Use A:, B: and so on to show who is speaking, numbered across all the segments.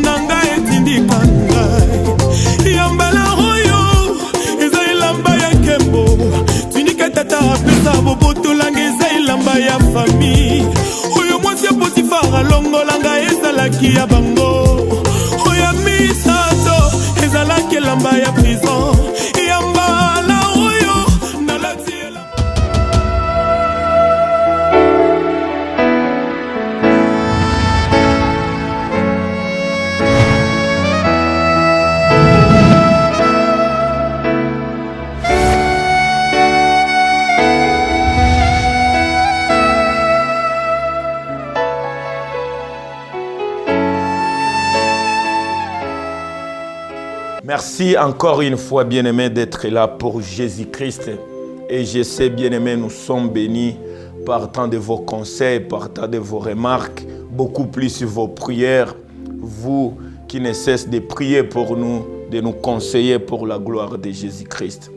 A: nanga etindika ngai yambala oyo eza elamba ya nkembo tindika tata apesa bobotolanga eza elamba ya famille oyo mwasi ya Potifara longolanga ezalaki ya bango oyo ya misato ezalaki elamba ya prison yambala oyo nalati
B: Merci encore une fois, bien-aimés, d'être là pour Jésus-Christ. Et je sais, bien-aimés, nous sommes bénis par tant de vos conseils, par tant de vos remarques, beaucoup plus vos prières. Vous qui ne cessez de prier pour nous, de nous conseiller pour la gloire de Jésus-Christ.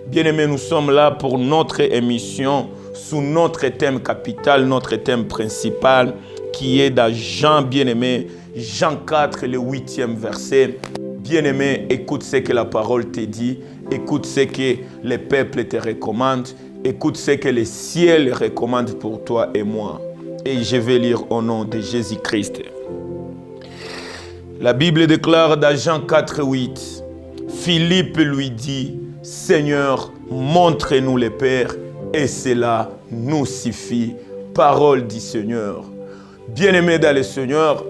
B: Bien-aimés, nous sommes là pour notre émission sous notre thème capital, notre thème principal, qui est dans Jean, bien-aimé, Jean 4, le 8e verset. Bien-aimé, écoute ce que la parole te dit, écoute ce que le peuple te recommande, écoute ce que le ciel recommande pour toi et moi. Et je vais lire au nom de Jésus-Christ. La Bible déclare dans Jean 4, 8, Philippe lui dit, Seigneur, montre-nous le Père, et cela nous suffit. Parole du Seigneur. Bien-aimé dans le Seigneur,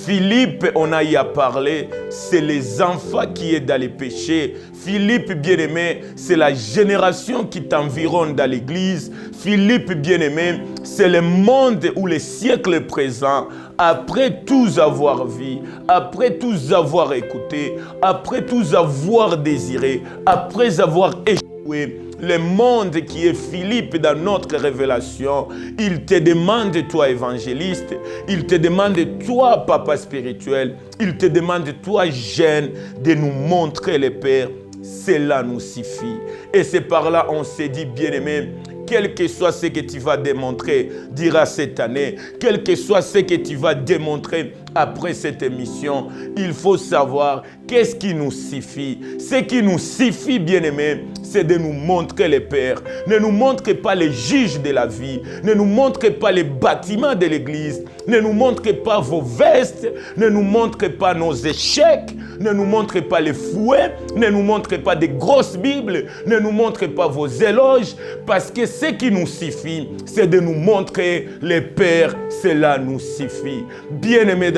B: Philippe, on a y à parler, c'est les enfants qui est dans les péchés. Philippe, bien-aimé, c'est la génération qui t'environne dans l'église. Philippe, bien-aimé, c'est le monde ou le siècle présent. Après tous avoir vu, après tous avoir écouté, après tous avoir désiré, après avoir échoué, le monde qui est Philippe dans notre révélation, il te demande, toi évangéliste, il te demande, toi papa spirituel, il te demande, toi jeune, de nous montrer le Père. Cela nous suffit. Et c'est par là on s'est dit, bien-aimé, quel que soit ce que tu vas démontrer durant cette année, quel que soit ce que tu vas démontrer après cette émission, il faut savoir qu'est-ce qui nous suffit. Ce qui nous suffit, bien-aimé, c'est de nous montrer le Père. Ne nous montrez pas les juges de la vie. Ne nous montrez pas les bâtiments de l'église. Ne nous montrez pas vos vestes. Ne nous montrez pas nos échecs. Ne nous montrez pas les fouets. Ne nous montrez pas des grosses Bibles. Ne nous montrez pas vos éloges. Parce que ce qui nous suffit, c'est de nous montrer le Père. Cela nous suffit. Bien-aimés,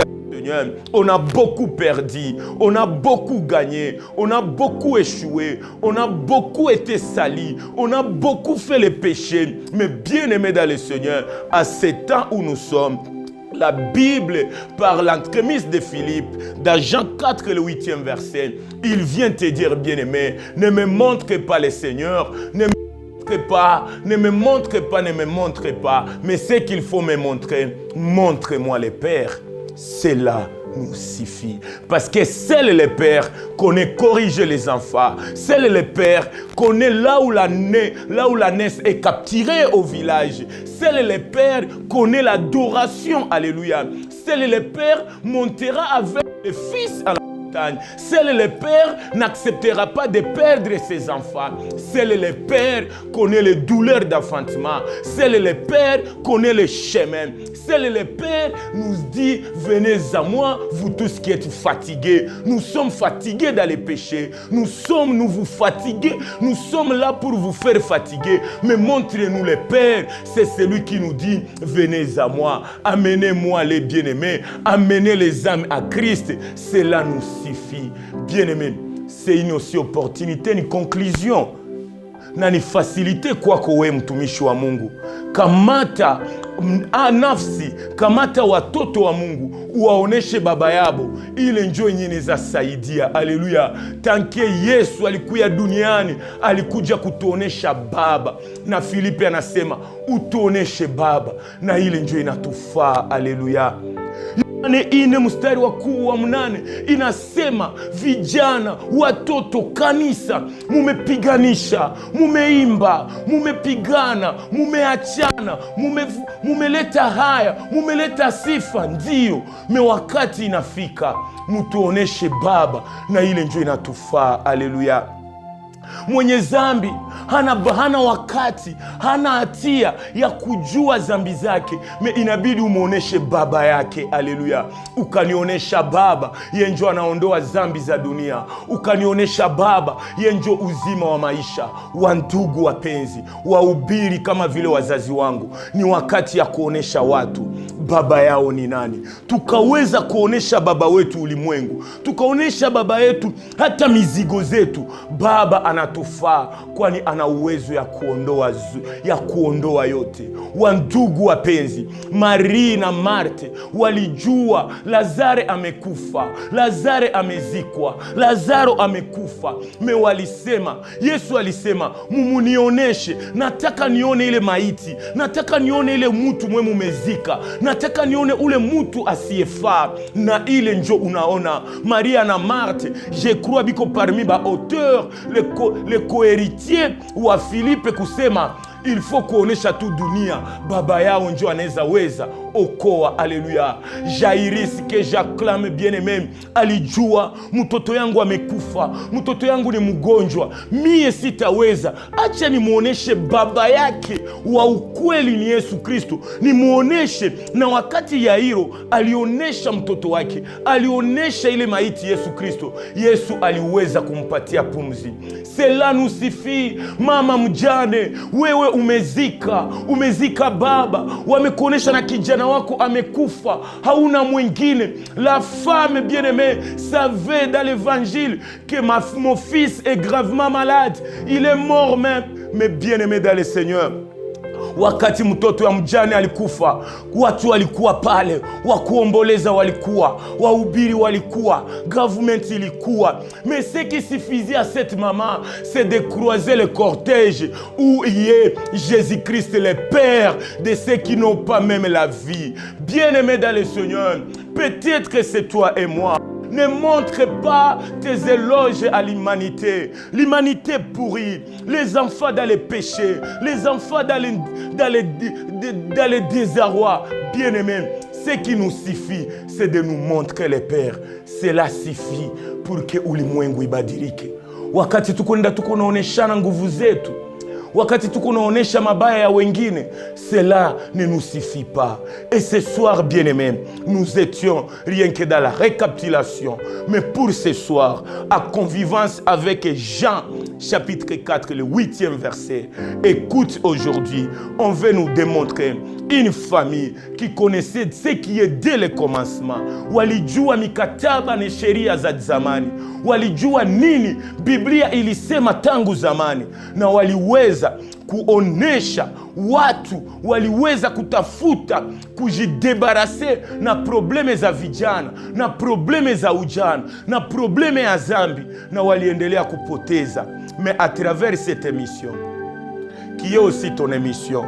B: on a beaucoup perdu, on a beaucoup gagné, on a beaucoup échoué, on a beaucoup été sali, on a beaucoup fait les péchés. Mais bien aimé dans le Seigneur, à ce temps où nous sommes, la Bible, par l'entremise de Philippe, dans Jean 4, le 8e verset, il vient te dire, bien aimé, ne me montre pas le Seigneur, ne me montre pas, mais ce qu'il faut me montrer, montre-moi le Père. Cela nous suffit. Parce que seul le Père connaît corriger les enfants. Seul le Père connaît là où la naisse est capturée au village. Seul le Père connaît l'adoration. Alléluia. Seul le Père montera avec le Fils à la montagne. Seul le Père n'acceptera pas de perdre ses enfants. Seul le Père connaît les douleurs d'enfantement. Seul le Père connaît le chemin. Seul le Père nous dit, venez à moi, vous tous qui êtes fatigués. Nous sommes fatigués dans les péchés. Nous vous fatigués. Nous sommes là pour vous faire fatiguer. Mais montrez-nous le Père. C'est celui qui nous dit, venez à moi. Amenez-moi les bien-aimés. Amenez les âmes à Christ. Cela nous suffit. Bien-aimés, c'est une aussi opportunité, une conclusion. Na ni facilité kwako wewe mtumishi wa Mungu. Kamata nafsi, kamata watoto wa Mungu, uwaoneshe baba yabo. Ile njoo yenyewe za saidia. Haleluya. Tanke Yesu alikuja duniani, alikuja kutuonesha baba. Na Filipe anasema, utuoneshe baba. Na ile njoo inatufaa. Haleluya. 4 mstari wa 8 inasema, vijana, watoto, kanisa, mumepiganisha, mumeimba, mumepigana, mumeachana, mumeleta haya, mumeleta sifa. Ndiyo, wakati inafika mutuoneshe Baba, na ile ndio inatufaa. Haleluya. Mwenye zambi hana wakati, hana hatia ya kujua zambi zake. Inabidi umuoneshe Baba yake. Haleluya. Ukanionesha Baba, yeye ndio anaondoa zambi za dunia. Ukanionesha Baba, yeye ndio uzima wa maisha. Wa ndugu wapenzi, wahubiri kama vile wazazi wangu, ni wakati ya kuonesha watu Baba yao ni nani. Tukaweza kuonesha Baba wetu ulimwengu, tukaonesha Baba yetu hata mizigo zetu. Baba anatufaa, kwani ana uwezo ya kuondoa yote. Wandugu wapenzi, Maria na Marte walijua Lazare amekufa, Lazare amezikwa, Lazaro amekufa. Walisema, Yesu alisema, mumunioneshe, nataka nione ile maiti, nataka nione ile mtu mwe mumezika, nataka nione ule mtu asiyefaa. Na ile njo unaona Maria na Marte, je crois biko parmi ba auteur le co-héritier wa Philippe kusema il faut kuonesha tu dunia Baba yao njo anaweza weza okoa. Haleluya. Jairus que j'acclame bien aimé alijua mtoto yangu amekufa, mtoto yangu ni mgonjwa, mie sitaweza, acha nimuoneshe Baba yake wa ukweli ni Yesu Kristo, nimuoneshe. Na wakati Yairo alionesha mtoto wake, alionesha ile maiti Yesu Kristo, Yesu aliweza kumpatia pumzi. Cela nous suffit. Mama mjane, wewe umezika baba, wamekuonesha na kijana wako amekufa, hauna mwingine. La femme bien-aimée savait dans l'évangile que mon fils est gravement malade, il est mort même. Mais bien-aimé dans le Seigneur, wakati mtoto ya mjane alikufa, watu walikuwa pale, wakuomboleza walikuwa, wahubiri walikuwa, government ilikuwa. Mais ce qui suffisait à cette maman, c'est de croiser le cortège où y est Jésus-Christ, le Père de ceux qui n'ont pas même la vie. Bien-aimé dans le Seigneur, peut-être que c'est toi et moi. Ne montre pas tes éloges à l'humanité. L'humanité pourrie, les enfants dans les péchés, les enfants dans les désarrois. Bien-aimés, ce qui nous suffit, c'est de nous montrer le Père. Cela suffit pour que ulimwengu ibadilike. Wakati tuko naoneshana nguvu zetu, wakati tuko naonesha mabaya ya wengine, cela ne nous suffit pas. Et ce soir, bien-aimés, nous étions rien que dans la récapitulation. Mais pour ce soir, à convivance avec Jean, chapitre 4, le 8e verset. Écoute, aujourd'hui, on veut nous démontrer une famille qui connaissait ce qui est dès le commencement. Walijua mikataba na sheria za zamani. Walijua nini Biblia ilisema tangu zamani. Na waliweza kuonesha watu, waliweza kutafuta kujidebarase na probleme za vijana, na probleme za ujana, na probleme ya zambi, na waliendelea kupoteza. Mais à travers cette émission, qui est aussi ton émission,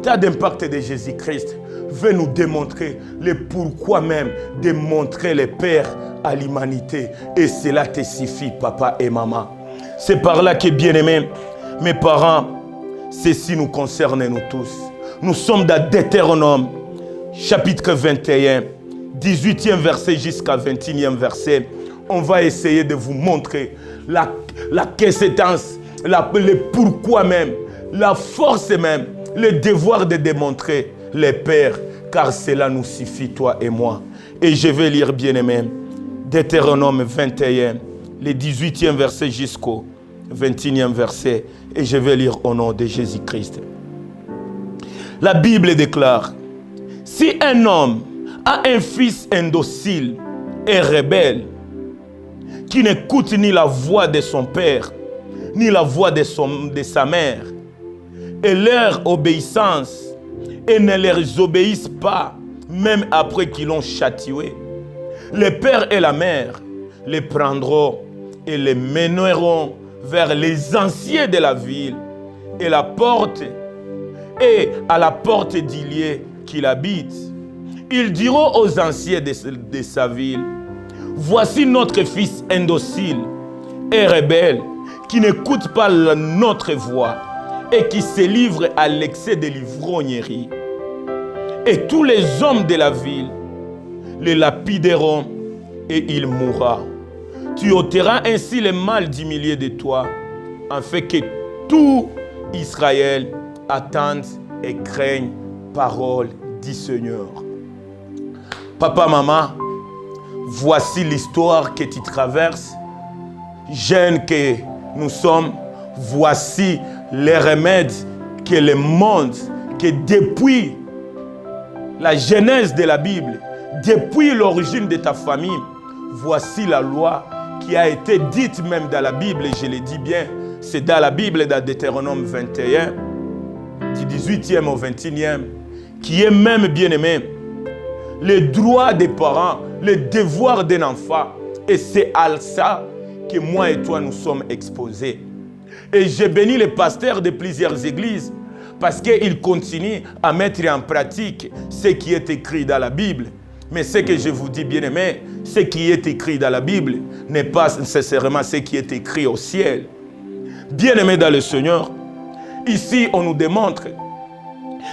B: tas d'impact de Jésus-Christ veut nous démontrer le pourquoi même de montrer le Père à l'humanité. Et cela te suffit, papa et maman. C'est par là que, bien-aimés, mes parents, ceci nous concerne nous tous. Nous sommes dans Deutéronome, chapitre 21, 18e verset jusqu'à 21e verset. On va essayer de vous montrer la quintessence, le pourquoi même, la force même, le devoir de démontrer les pères, car cela nous suffit, toi et moi. Et je vais lire, bien-aimé, Deutéronome 21, le 18e verset jusqu'au 21e verset, et je vais lire au nom de Jésus-Christ. La Bible déclare: si un homme a un fils indocile et rebelle, qui n'écoute ni la voix de son père, ni la voix de sa mère, et leur obéissance, et ne leur obéissent pas, même après qu'ils l'ont châtié, le père et la mère les prendront et les mèneront vers les anciens de la ville et à la porte d'Ilié qu'il habite. Ils diront aux anciens de sa ville, voici notre fils indocile et rebelle, qui n'écoute pas notre voix et qui se livre à l'excès de l'ivrognerie. Et tous les hommes de la ville le lapideront et il mourra. Tu ôteras ainsi le mal du milieu de toi, afin que tout Israël attende et craigne parole du Seigneur. Papa, maman, voici l'histoire que tu traverses. Jeunes que nous sommes, voici les remèdes que le monde, que depuis la genèse de la Bible, depuis l'origine de ta famille, voici la loi qui a été dite même dans la Bible, et je le dis bien, c'est dans la Bible, dans Deutéronome 21, du 18e au 21e, qui est même bien aimé. Les droits des parents, les devoirs d'un enfant, et c'est à ça que moi et toi nous sommes exposés. Et j'ai béni les pasteurs de plusieurs églises parce qu'ils continuent à mettre en pratique ce qui est écrit dans la Bible. Mais ce que je vous dis, bien-aimés, ce qui est écrit dans la Bible n'est pas nécessairement ce qui est écrit au ciel. Bien-aimés dans le Seigneur, ici on nous démontre,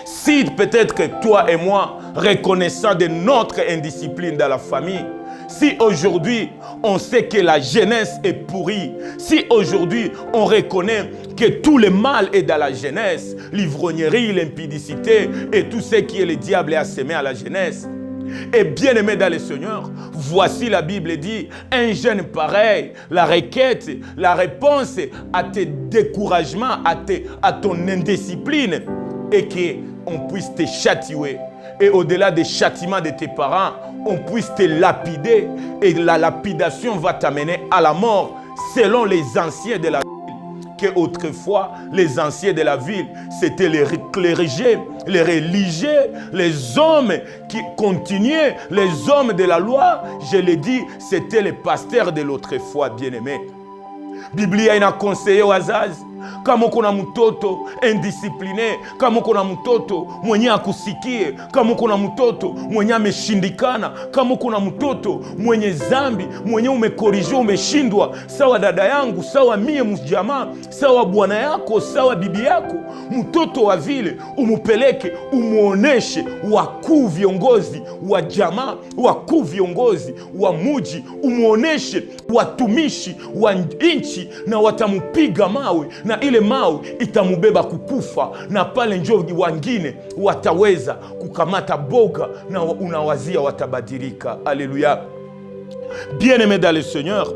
B: si peut-être que toi et moi, reconnaissant de notre indiscipline dans la famille, si aujourd'hui on sait que la jeunesse est pourrie, si aujourd'hui on reconnaît que tout le mal est dans la jeunesse, l'ivrognerie, l'impudicité et tout ce qui est le diable a semé à la jeunesse, et bien aimé dans le Seigneur, voici la Bible dit, un jeune pareil, la requête, la réponse à tes découragements, à ton indiscipline, et qu'on puisse te châtier. Et au-delà des châtiments de tes parents, on puisse te lapider. Et la lapidation va t'amener à la mort, selon les anciens de la ville. Que autrefois, les anciens de la ville, c'était les clergés, les religieux, les hommes qui continuaient, les hommes de la loi. Je l'ai dit, c'était les pasteurs de l'autrefois, bien-aimés. Biblia inakonseyo wazazi, kama kuna mtoto indiscipline, kama kuna mtoto mwenye akusikie, kama kuna mtoto mwenye ameshindikana, kama kuna mtoto mwenye zambi, mwenye umekorije, umeshindwa, sawa dada yangu, sawa mie mjamaa, sawa bwana yako, sawa bibi yako, mtoto wa vile umupeleke, umuoneshe wakuu viongozi wa jamaa, wakuu viongozi wa muji, umuoneshe watumishi wa nchi, na watamupiga mawe, na ile mawe itamubeba kukufa, na pale njo wengine wataweza kukamata boga na unawazia watabadilika. Alléluia. Bien-aimés dans le Seigneur,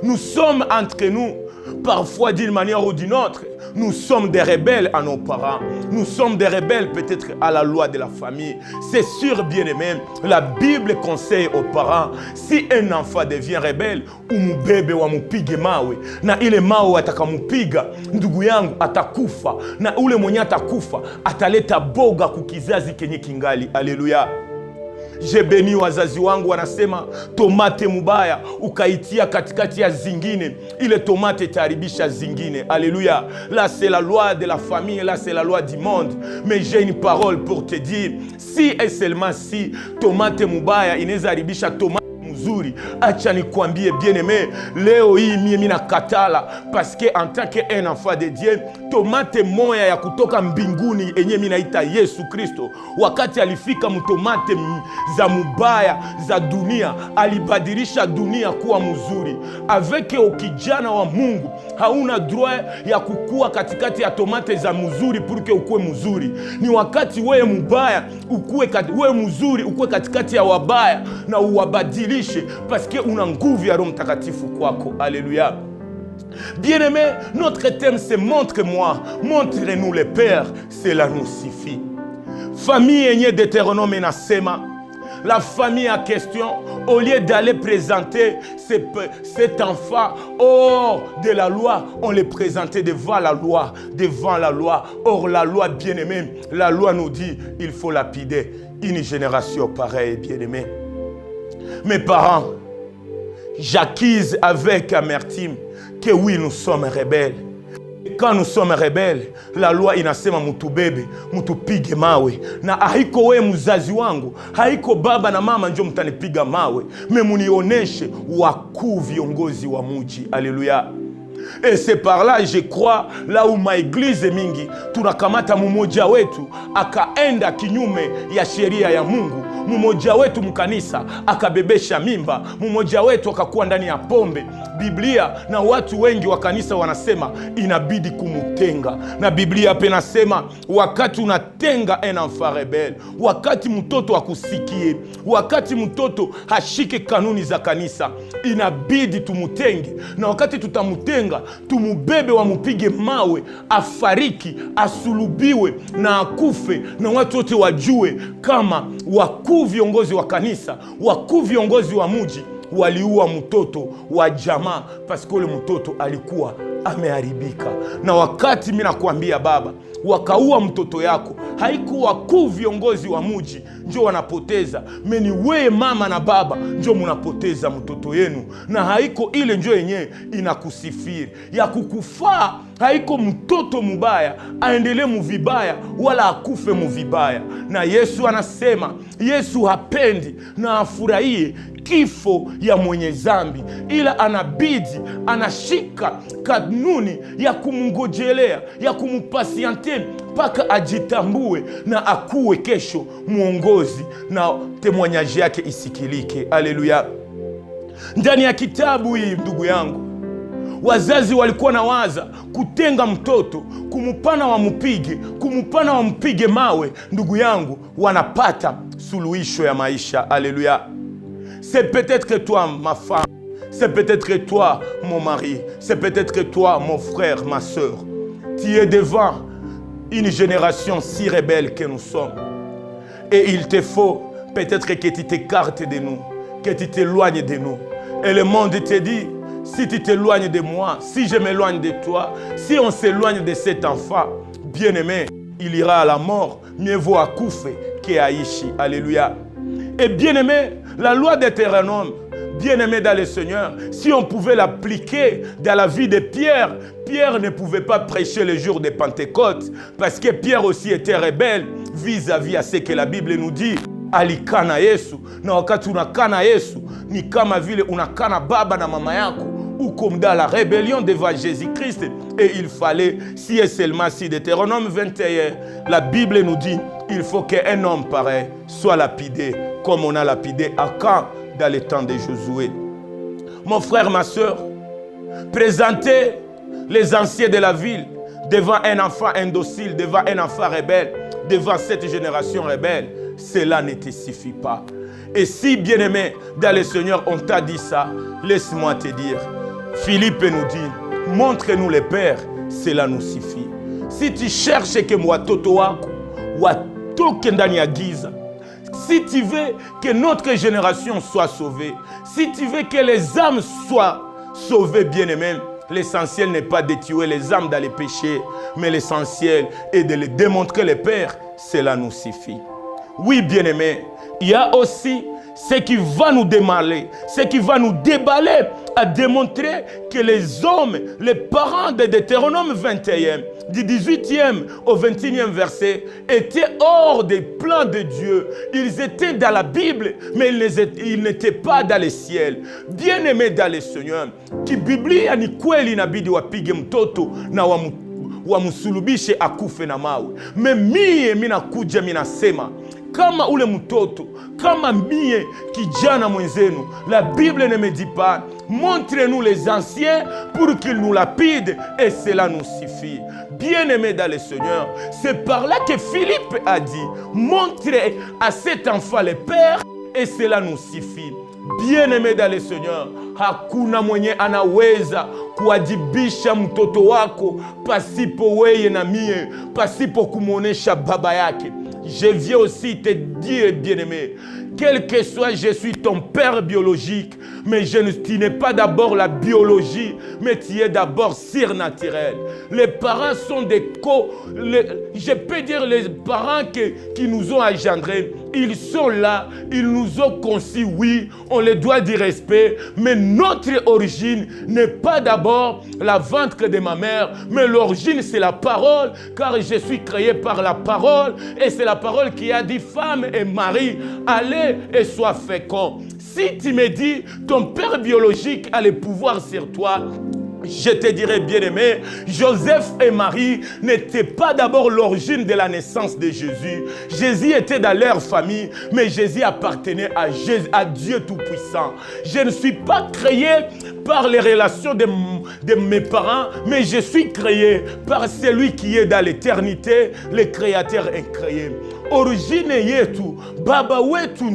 B: nous sommes entre nous, parfois d'une manière ou d'une autre, nous sommes des rebelles à nos parents. Nous sommes des rebelles peut-être à la loi de la famille. C'est sûr, bien-aimé, la Bible conseille aux parents, si un enfant devient rebelle, umubebe wa mupige mawe, na ile mawe atakamupiga, ndugu yangu atakufa, na ule mwenye atakufa ataleta boga kukizazi kenye kingali. Alléluia. Je béni wazazi wangu, wanasema tomate mubaya ukaitia katikati ya zingine, ile tomate itaribisha zingine. Alléluia. Là c'est la loi de la famille, là c'est la loi du monde. Mais j'ai une parole pour te dire, si et seulement si tomate mubaya inaweza haribisha tomate mzuri, acha nikwambie bien-aimé, leo hii mimi nakatala, parce que en tant que un enfant de Dieu, tomate moya ya kutoka mbinguni enye mimi naita Yesu Kristo, wakati alifika mtomate za mubaya za dunia, alibadilisha dunia kuwa mzuri. Avec ukijana wa Mungu, hauna droit ya kukua katikati ya tomate za mzuri pour que ukue mzuri. Ni wakati wewe mubaya ukue wewe mzuri, ukue katikati ya wabaya na uwabadilishe, parce que una nguvu ya Roho Mtakatifu kwako. Alléluia. Bien-aimé, notre thème c'est montre-moi, montre-nous le Père, cela nous suffit. Famille yenye Deutéronome inasema, la famille en question, au lieu d'aller présenter cet enfant hors de la loi, on le présentait devant la loi, devant la loi. Or la loi, bien-aimé, la loi nous dit, il faut lapider une génération pareille, bien-aimé. Mes parents, j'accuse avec amertume que oui, nous sommes rebelles. quand nous sommes rebelles, la loi inasema mutubebe, mutupige mawe. Na haiko we mzazi wangu, haiko baba na mama njo mtanipiga mawe. Memunioneshe wakuu viongozi wa muji. Alléluia. Et c'est par là, je crois, là où ma église mingi, tunakamata mumoja wetu, akaenda kinyume ya sheria ya Mungu. Mumoja wetu mkanisa, akabebesha mimba. Mumoja wetu akakuwa ndani ya pombe. Biblia na watu wengi wa kanisa wanasema inabidi kumutenga. Na Biblia pia nasema wakati unatenga un enfant rebelle, wakati mtoto akusikie, wakati mtoto hashike kanuni za kanisa, inabidi tumutenge. Na wakati tutamutenga, tumubebe wamupige mawe, afariki, asulubiwe na akufe, na watu wote wajue kama wakuu viongozi wa kanisa, wakuu viongozi wa muji waliua mtoto wa jamaa paske ule mtoto alikuwa ameharibika. Na wakati mimi nakwambia baba, wakaua mtoto yako, haikuwa wakuu viongozi wa muji njo wanapoteza, meni wewe mama na baba njo munapoteza mtoto yenu. Na haiko ile njo yenyewe inakusifiri ya kukufaa. Haiko mtoto mubaya aendelee muvibaya wala akufe muvibaya. Na Yesu anasema, Yesu hapendi na afurahie kifo ya mwenye zambi, ila anabidi anashika kanuni ya kumungojelea, ya kumupasiante mpaka ajitambue na akuwe kesho mwongozi na temwanyaji yake isikilike. Haleluya. Ndani ya kitabu hii ndugu yangu, wazazi walikuwa na waza kutenga mtoto, kumupana wamupige mawe. Ndugu yangu, wanapata suluhisho ya maisha. Haleluya. C'est peut-être que toi, ma femme, c'est peut-être que toi, mon mari, c'est peut-être que toi, mon frère, ma soeur, tu es devant une génération si rebelle que nous sommes. Et il te faut peut-être que tu t'écartes de nous, que tu t'éloignes de nous. Et le monde te dit, si tu t'éloignes de moi, si je m'éloigne de toi, si on s'éloigne de cet enfant, bien-aimé, il ira à la mort. Mieux vaut akoufe que aishi. Alléluia. Et bien-aimé, la loi d'Hétéronome, bien-aimé dans le Seigneur, si on pouvait l'appliquer dans la vie de Pierre, Pierre ne pouvait pas prêcher le jour de Pentecôte parce que Pierre aussi était rebelle vis-à-vis à ce que la Bible nous dit. Alikana Yesu. Na wakati unakana Yesu, ni kama vile unakana baba na mama yako. Ou comme dans la rébellion devant Jésus-Christ. Et il fallait, si et seulement si, Deutéronome 21, la Bible nous dit, il faut qu'un homme pareil soit lapidé, comme on a lapidé Achan dans le temps de Josué. Mon frère, ma soeur, présenter les anciens de la ville devant un enfant indocile, devant un enfant rebelle, devant cette génération rebelle, cela ne te suffit pas. Et si, bien-aimé, dans le Seigneur, on t'a dit ça, laisse-moi te dire, Philippe nous dit, montre-nous les pères, cela nous suffit. Si tu cherches que moi, toto wako, watoke ndani ya giza, si tu veux que notre génération soit sauvée, si tu veux que les âmes soient sauvées, bien-aimés, l'essentiel n'est pas de tuer les âmes dans les péchés, mais l'essentiel est de les démontrer les pères, cela nous suffit. Oui, bien-aimés, il y a aussi ce qui va nous démaler, ce qui va nous déballer à démontrer que les hommes, les parents de Deutéronome 21, du 18e au 21e verset, étaient hors des plans de Dieu. Ils étaient dans la Bible, mais ils n'étaient pas dans le ciel. Bien-aimés dans le Seigneur, qui Biblia ni kweli inabidi wapige mtoto na wamusulubishe akufe na mawe. Me mie minakuja minasema, kama ule mtoto, kama mie kijana mwenzenu, la Bible ne me dit pas, montrez-nous les anciens pour qu'ils nous lapident et cela nous suffit. Bien-aimés dans le Seigneur, c'est par là que Philippe a dit, montrez à cet enfant les pères et cela nous suffit. Bien-aimé dans le Seigneur, hakuna mwenye anaweza kuadibisha mtoto wako pasipo weye na mie, pasipo kumuonesha baba yake. Je viens aussi te dire, bien-aimé, quel que soit, je suis ton père biologique, mais tu n'es pas d'abord la biologie, mais tu es d'abord surnaturel. Les parents sont je peux dire les parents qui nous ont engendrés, Ils sont là, ils nous ont conçus, oui, on les doit du respect, mais notre origine n'est pas d'abord la ventre de ma mère, mais l'origine c'est la parole, car je suis créé par la parole, et c'est la parole qui a dit, femme et mari, allez et sois fécond. Si tu me dis, ton père biologique a le pouvoir sur toi, je te dirais, bien-aimé, Joseph et Marie n'étaient pas d'abord l'origine de la naissance de Jésus. Jésus était dans leur famille, mais Jésus appartenait à Dieu Tout-Puissant. Je ne suis pas créé par les relations de mes parents, mais je suis créé par celui qui est dans l'éternité, le Créateur incréé. Origine yetu, baba wetu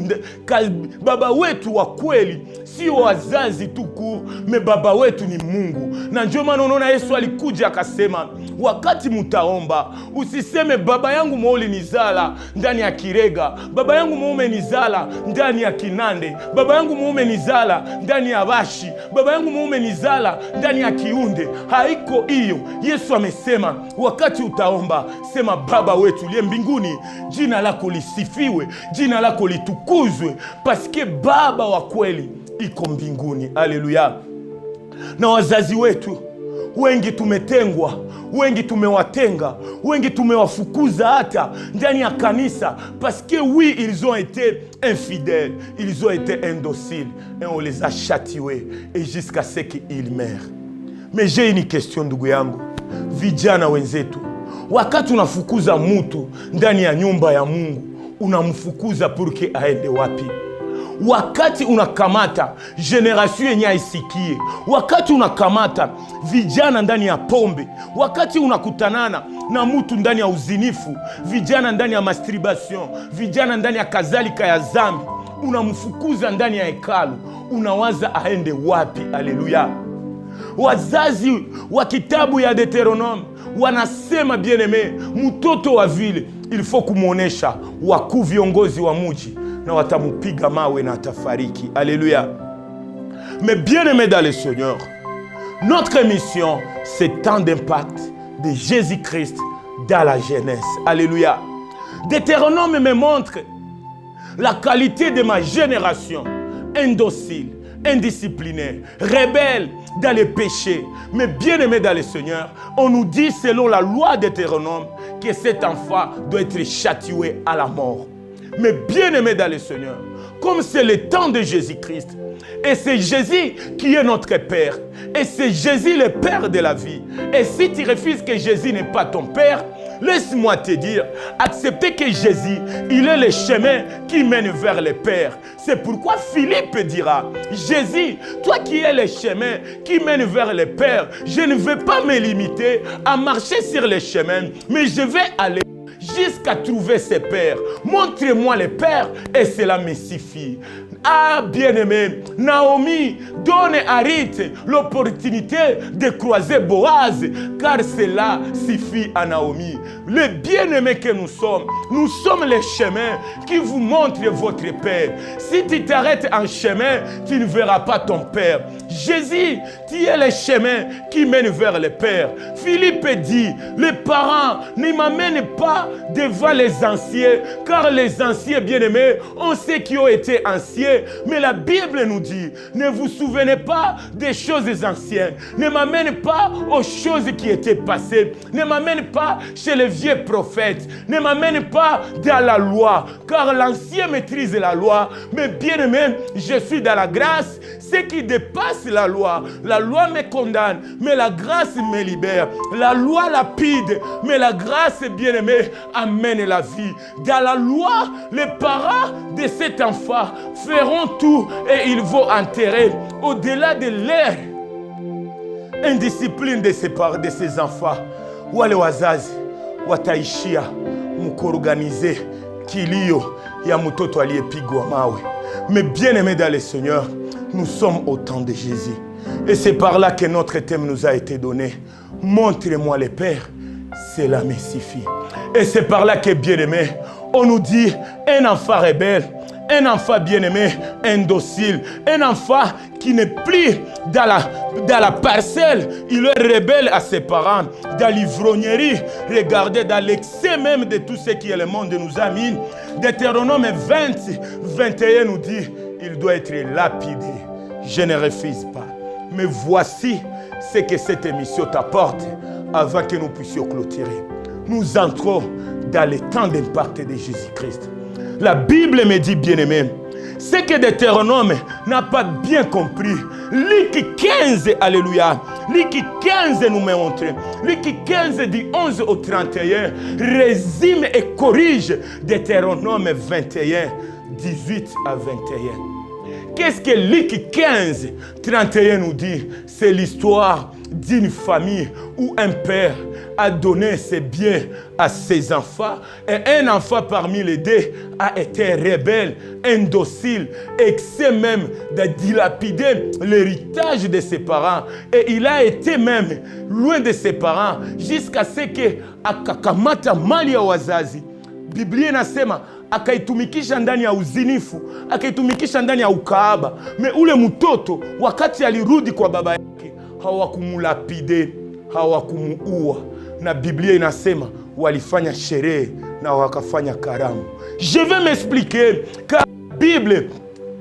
B: wa kweli, si wazazi tuku, me baba wetu ni Mungu. Na ndio maana unaona Yesu alikuja akasema, wakati mutaomba, usiseme baba yangu mwauli nizala ndani ya Kirega, baba yangu muume nizala ndani ya Kinande, baba yangu muume nizala ndani ya Bashi, baba yangu muume nizala ndani ya Kiunde. Haiko hiyo. Yesu amesema, wakati utaomba, sema baba wetu liye mbinguni, jina lako lisifiwe, jina lako litukuzwe, paske baba wa kweli iko mbinguni. Haleluya. Na wazazi wetu wengi tumetengwa, wengi tumewatenga, wengi tumewafukuza hata ndani ya kanisa, parce que oui, ils ont été infidèles, ils ont été indociles, et on les a châtiés et jusqu'à ce qu'ils meurent. Mais j'ai une question ndugu yangu, vijana wenzetu, wakati unafukuza mtu ndani ya nyumba ya Mungu, unamfukuza porque aende wapi? Wakati unakamata generation yenye isikie, wakati unakamata vijana ndani ya pombe, wakati unakutanana na mtu ndani ya uzinifu, vijana ndani ya masturbation, vijana ndani ya kadhalika ya zambi, unamfukuza ndani ya hekalu, unawaza aende wapi? Haleluya. Wazazi wa kitabu ya Deuteronome wanasema, bien-aimé, mtoto wa vile il faut kumuonesha wakuu viongozi wa muji na watamupiga mawe na atafariki. Alléluia. Mais bien-aimés dans le Seigneur, notre mission, c'est tant d'impact de Jésus-Christ dans la jeunesse. Alléluia. Deutéronome me montre la qualité de ma génération, indocile, indiscipliné, rebelle dans les péchés. Mais bien-aimé dans le Seigneur, on nous dit selon la loi de Deutéronome que cet enfant doit être châtié à la mort. Mais bien-aimé dans le Seigneur, comme c'est le temps de Jésus-Christ, et c'est Jésus qui est notre Père, et c'est Jésus le Père de la vie, et si tu refuses que Jésus n'est pas ton Père, laisse-moi te dire, accepter que Jésus, il est le chemin qui mène vers le Père. C'est pourquoi Philippe dira, Jésus, toi qui es le chemin qui mène vers le Père, je ne veux pas me limiter à marcher sur le chemin, mais je vais aller jusqu'à trouver ses pères. Montrez-moi les pères et cela me suffit. Ah, bien-aimé, Naomi donne à Ruth l'opportunité de croiser Boaz, car cela suffit à Naomi. Les bien-aimés que nous sommes les chemins qui vous montrent votre Père. Si tu t'arrêtes en chemin, tu ne verras pas ton Père. Jésus, tu es le chemin qui mène vers le Père. Philippe dit, les parents ne m'amènent pas devant les anciens, car les anciens bien-aimés, on sait qui ont été anciens, mais la Bible nous dit, ne vous souvenez pas des choses anciennes, ne m'amène pas aux choses qui étaient passées, ne m'amène pas chez les vieux prophètes, ne m'amène pas dans la loi, car l'ancien maîtrise la loi, mais bien-aimé, je suis dans la grâce. Ce qui dépasse la loi me condamne, mais la grâce me libère. La loi lapide, mais la grâce, bien-aimée, amène la vie. Dans la loi, les parents de cet enfant feront tout et ils vont enterrer au-delà de l'air indiscipline de ces enfants. Wale wazazi wataishia mkuorganize kilio ya mtoto aliyepigwa mawe. Mais bien-aimés dans le Seigneur, nous sommes au temps de Jésus. Et c'est par là que notre thème nous a été donné. Montrez-moi les pères, cela me suffit. Et c'est par là que, bien-aimés, on nous dit un enfant rebelle, un enfant bien-aimé, indocile, un enfant qui n'est plus dans la parcelle, il est rebelle à ses parents, dans l'ivrognerie. Regardez, dans l'excès même de tout ce qui est le monde nous a mis. Deutéronome 20, 21 nous dit, il doit être lapidé. Je ne refuse pas. Mais voici ce que cette émission t'apporte avant que nous puissions clôturer. Nous entrons dans le temps d'impact de Jésus-Christ. La Bible me dit, bien-aimé, ce que Deutéronome n'a pas bien compris. Luc 15, alléluia. Luc 15 nous montre. Luc 15 du 11 au 31 résume et corrige Deutéronome 21, 18 à 21. Qu'est-ce que Luc 15, 31 nous dit? C'est l'histoire d'une famille où un père a donné ses biens à ses enfants et un enfant parmi les deux a été rebelle, indocile, excès même de dilapider l'héritage de ses parents. Et il a été même loin de ses parents jusqu'à ce que akakamata mali ya wazazi. Biblia inasema akaitumikisha ndani ya uzinifu, akaitumikisha ndani ya ukaaba. Me ule mtoto wakati alirudi kwa baba yake hawakumulapide, hawakumuua. Na Biblia inasema walifanya sherehe na wakafanya karamu. Je vais m'expliquer car la Bible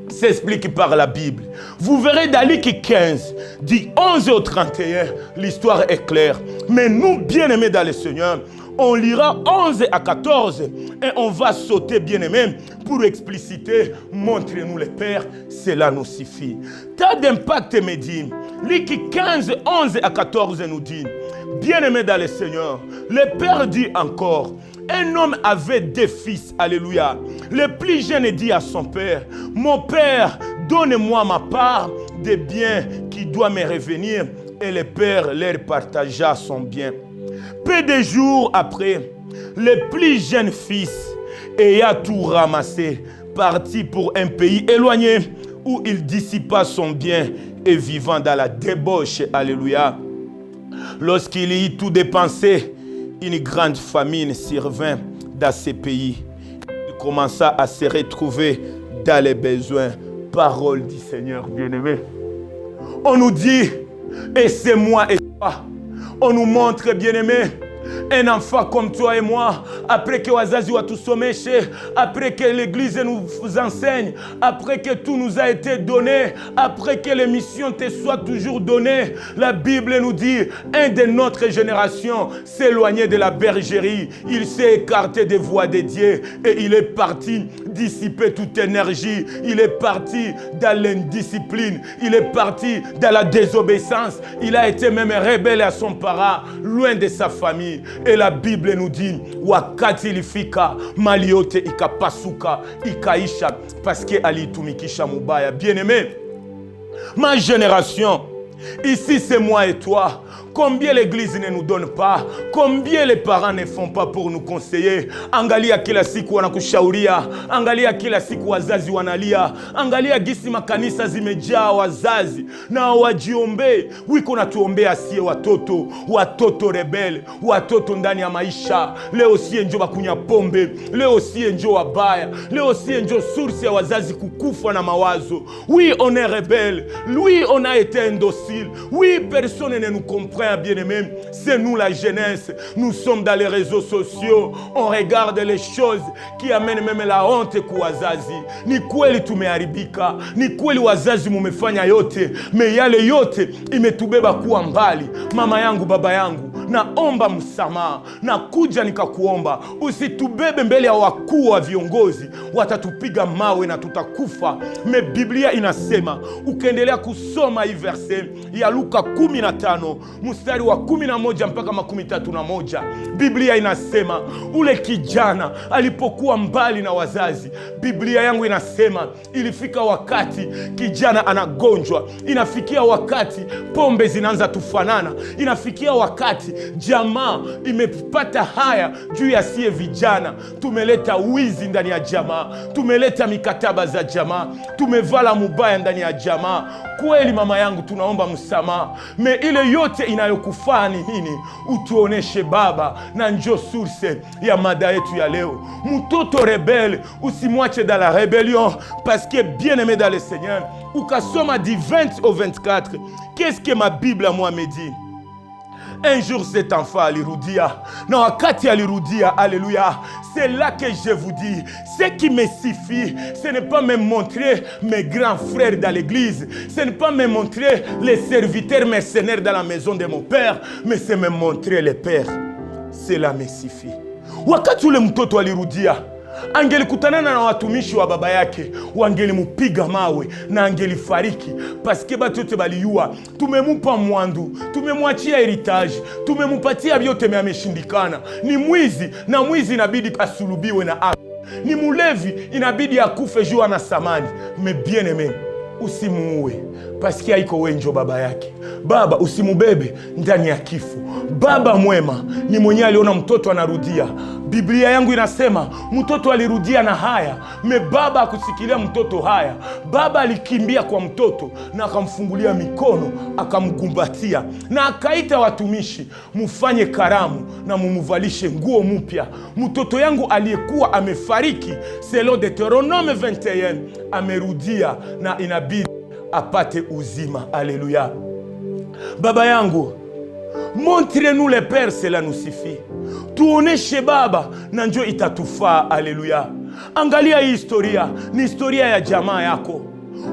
B: s'explique par la Bible. Vous verrez dans Luc 15, du 11 au 31, l'histoire est claire. Mais nous, bien-aimés dans le Seigneur, on lira 11 à 14 et on va sauter, bien-aimés, pour expliciter, montrez-nous le Père, cela nous suffit. Tant d'impact me dit, Luc 15, 11 à 14 nous dit, bien-aimés dans le Seigneur, le Père dit encore, un homme avait 2 fils, alléluia. Le plus jeune dit à son père, mon père, donne-moi ma part des biens qui doivent me revenir. Et le père leur partagea son bien. Peu de jours après, le plus jeune fils, ayant tout ramassé, partit pour un pays éloigné où il dissipa son bien et vivant dans la débauche, alléluia. Lorsqu'il y eut tout dépensé, une grande famine survint dans ce pays. Il commença à se retrouver dans les besoins. Parole du Seigneur bien-aimé. On nous dit, et c'est moi et toi. On nous montre, bien-aimé, un enfant comme toi et moi, après que wazazi watusomeshe, après que l'église nous enseigne, après que tout nous a été donné, après que les missions te soient toujours données, la Bible nous dit, un de notre génération s'éloignait de la bergerie, il s'est écarté des voies de Dieu et il est parti dissiper toute énergie, il est parti dans l'indiscipline, il est parti dans la désobéissance, il a été même rebelle à son parent, loin de sa famille. Et la Bible nous dit, wakati ilifika mali yote ikapasuka, ikaisha, parce que alitumikisha mubaya. Bien-aimé, ma génération, ici c'est moi et toi. Combien l'église ne nous donne pas, combien les parents ne font pas pour nous conseiller. Angalia kila siku wanakushauria, angalia kila siku wazazi wanalia, angalia gisi makanisa zimejaa wazazi na wajiombe. Wiko natuombea sie watoto rebele, watoto ndani ya maisha. Leo sie njo bakunya pombe, leo sie njo wabaya, leo sie njo source ya wazazi kukufa na mawazo. Oui, on est rebelle, oui, on a été indocile, oui, personne ne nous comprend. Bien-aimés, c'est nous la jeunesse. Nous sommes dans les réseaux sociaux. On regarde les choses qui amènent même la honte kwa wazazi. Ni kweli tumeharibika. Ni kweli wazazi mumefanya yote. Me yale yote imetubeba kuwa mbali. Mama yangu, baba yangu, naomba msamaha. Nakuja nikakuomba. Usitubebe mbele ya wakuu wa viongozi. Watatupiga mawe na tutakufa. Me Biblia inasema, ukiendelea kusoma hii verse ya Luka 15, mstari wa 11 mpaka 31, Biblia inasema ule kijana alipokuwa mbali na wazazi, Biblia yangu inasema ilifika wakati kijana anagonjwa, inafikia wakati pombe zinaanza tufanana, inafikia wakati jamaa imepata haya juu ya sie vijana. Tumeleta wizi ndani ya jamaa, tumeleta mikataba za jamaa, tumevala mubaya ndani ya jamaa. Kweli mama yangu, tunaomba msamaha. Me ile yote inayokufaa ni nini? Utuoneshe Baba, na njo source ya mada yetu ya leo. Mtoto rebelle, usimwache dans la rébellion, parce que bien aimé dans le Seigneur. Ukasoma du 20 au 24, qu'est-ce que ma Bible à moi me dit? Un jour cet enfant alirudia, na wakati alirudia, alléluia, c'est là que je vous dis, ce qui me suffit, ce n'est pas me montrer mes grands frères dans l'église, ce n'est pas me montrer les serviteurs mercenaires dans la maison de mon père, mais c'est me montrer le Père. Cela me suffit. Wakati ule mtoto alirudia, angelikutanana na watumishi wa baba yake, wangelimupiga mawe na angelifariki, paske batote baliyua tumemupa mwandu, tumemwachia heritage, tumemupatia vyote, ameshindikana. Ni mwizi, na mwizi inabidi asulubiwe na afe. Ni mulevi, inabidi akufe juu ana samani. Me bien aimé, usimuue, paske haiko wenjo baba yake. Baba, usimubebe ndani ya kifo. Baba mwema ni mwenye aliona mtoto anarudia. Biblia yangu inasema mtoto alirudia na haya. Me baba akusikilia mtoto haya. Baba alikimbia kwa mtoto na akamfungulia mikono, akamkumbatia na akaita watumishi, mufanye karamu na mumuvalishe nguo mpya. Mtoto yangu aliyekuwa amefariki, selon Deuteronome 21, amerudia na inabidi apate uzima. Alléluia. Baba yangu, montre-nous le Père, cela nous suffit. Tuoneshe Baba na njo itatufaa. Alléluia. Angalia hii historia, ni historia ya jamaa yako.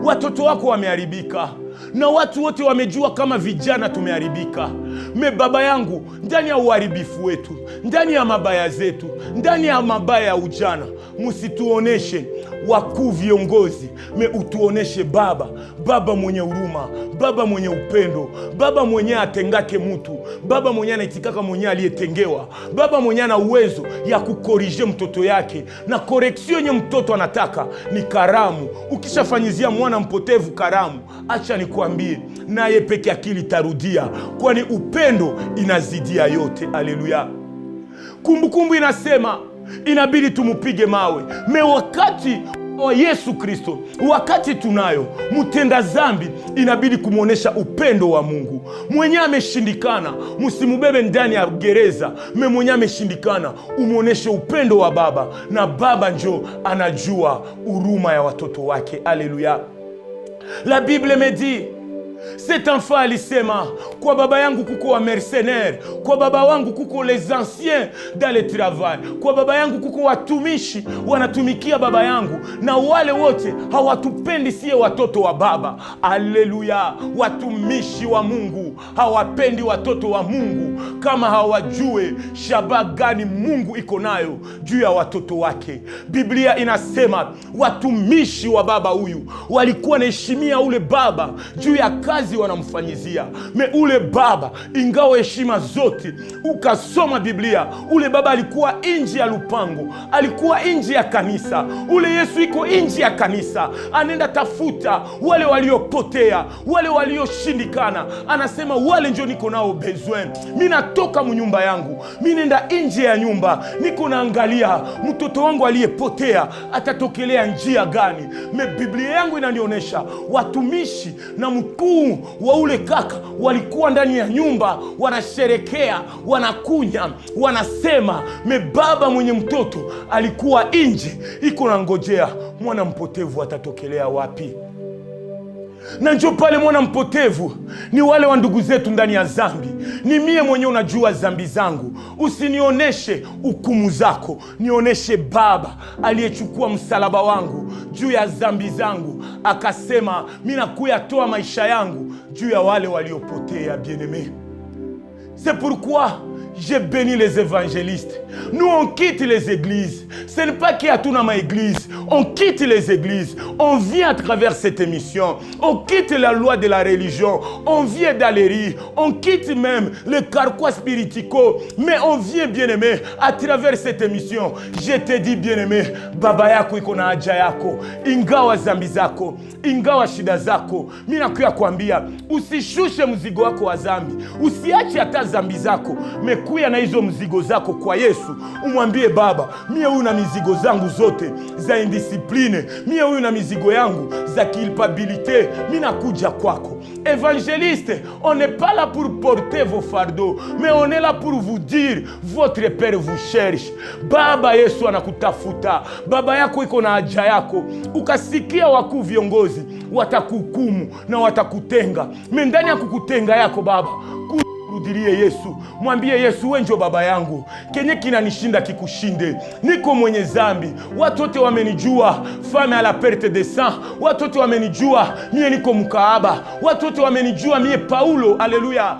B: Watoto wako wameharibika, na watu wote wamejua kama vijana tumeharibika. Me baba yangu, ndani ya uharibifu wetu, ndani ya mabaya zetu, ndani ya mabaya ya ujana, musituoneshe wakuu viongozi, me utuoneshe Baba, Baba mwenye huruma, Baba mwenye upendo, Baba mwenye atengake mutu, Baba mwenye anaitikaka mwenye aliyetengewa, Baba mwenye ana uwezo ya kukorije mtoto yake, na koreksio nye mtoto anataka ni karamu. Ukishafanyizia mwana mpotevu karamu, acha nikuambie, naye peke akili tarudia, kwani upendo inazidia yote. Alléluia. Kumbukumbu inasema inabidi tumupige mawe. Me wakati wa Yesu Kristo, wakati tunayo mtenda zambi, inabidi kumuonesha upendo wa Mungu. Mwenye ameshindikana, musimubebe ndani ya gereza. Me mwenye ameshindikana, umuoneshe upendo wa Baba, na Baba njo anajua huruma ya watoto wake. Alléluia. La Bible me dit, cet enfant alisema, kwa baba yangu kuko wa mercenaire, kwa baba wangu kuko les anciens dans le travail, kwa baba yangu kuko watumishi wanatumikia baba yangu, na wale wote hawatupendi sie watoto wa baba. Aleluya. Watumishi wa Mungu hawapendi watoto wa Mungu, kama hawajue shabaha gani Mungu iko nayo juu ya watoto wake. Biblia inasema watumishi wa baba huyu walikuwa naheshimia ule baba juu ya kazi wanamfanyizia. Me ule baba, ingawa heshima zote, ukasoma Biblia, ule baba alikuwa nje ya lupango, alikuwa nje ya kanisa. Ule Yesu iko nje ya kanisa, anenda tafuta wale waliopotea, wale walioshindikana. Anasema wale njo niko nao besoin. Mimi natoka mnyumba yangu, mimi nenda nje ya nyumba, niko naangalia mtoto wangu aliyepotea atatokelea njia gani. Me Biblia yangu inanionyesha watumishi na mkuu wa ule kaka walikuwa ndani ya nyumba, wanasherekea, wanakunya, wanasema. Me baba mwenye mtoto alikuwa nje, iko na ngojea mwana mpotevu atatokelea wapi. Na njo pale mwana mpotevu ni wale wa ndugu zetu ndani ya zambi. Ni mie mwenye unajua zambi zangu. Usinioneshe hukumu zako, nioneshe Baba aliyechukua msalaba wangu juu ya zambi zangu, akasema mimi nakuya toa maisha yangu juu ya wale waliopotea. Bien-aimé, c'est pourquoi je bénis les évangélistes. Nous, on quitte les églises. Ce n'est pas qu'il y a tout dans ma église. On quitte les églises. On vient à travers cette émission. On quitte la loi de la religion. On vient d'aller. On quitte même le carquois spiritico. Mais on vient, bien-aimé, à travers cette émission. Je te dis, bien-aimé, baba yako iko na haja yako. Ingawa zambi zako, ingawa shida zako. Mimi nakuya kuambia, usishushe mzigo wako wa zambi. Usiache hata zambi zako. Mekuya na hizo mzigo zako kwa Yesu. Umwambie Baba, mie huyu na mizigo zangu zote za indiscipline, mie huyu na mizigo yangu za culpabilité, mimi nakuja kwako. Évangéliste, on n'est pas là pour porter vos fardeaux, mais on est là pour vous dire, votre Père vous cherche. Baba Yesu anakutafuta. Baba yako iko na haja yako. Ukasikia wakuu viongozi watakuhukumu na watakutenga. Ndani ya kukutenga yako Baba, rudilie Yesu. Mwambie Yesu, wewe ndio baba yangu. Kenye kinanishinda kikushinde. Niko mwenye zambi. Watu wote wamenijua femme à la perte de sang. Watu wote wamenijua mie niko mkaaba. Watu wote wamenijua mie Paulo. Haleluya.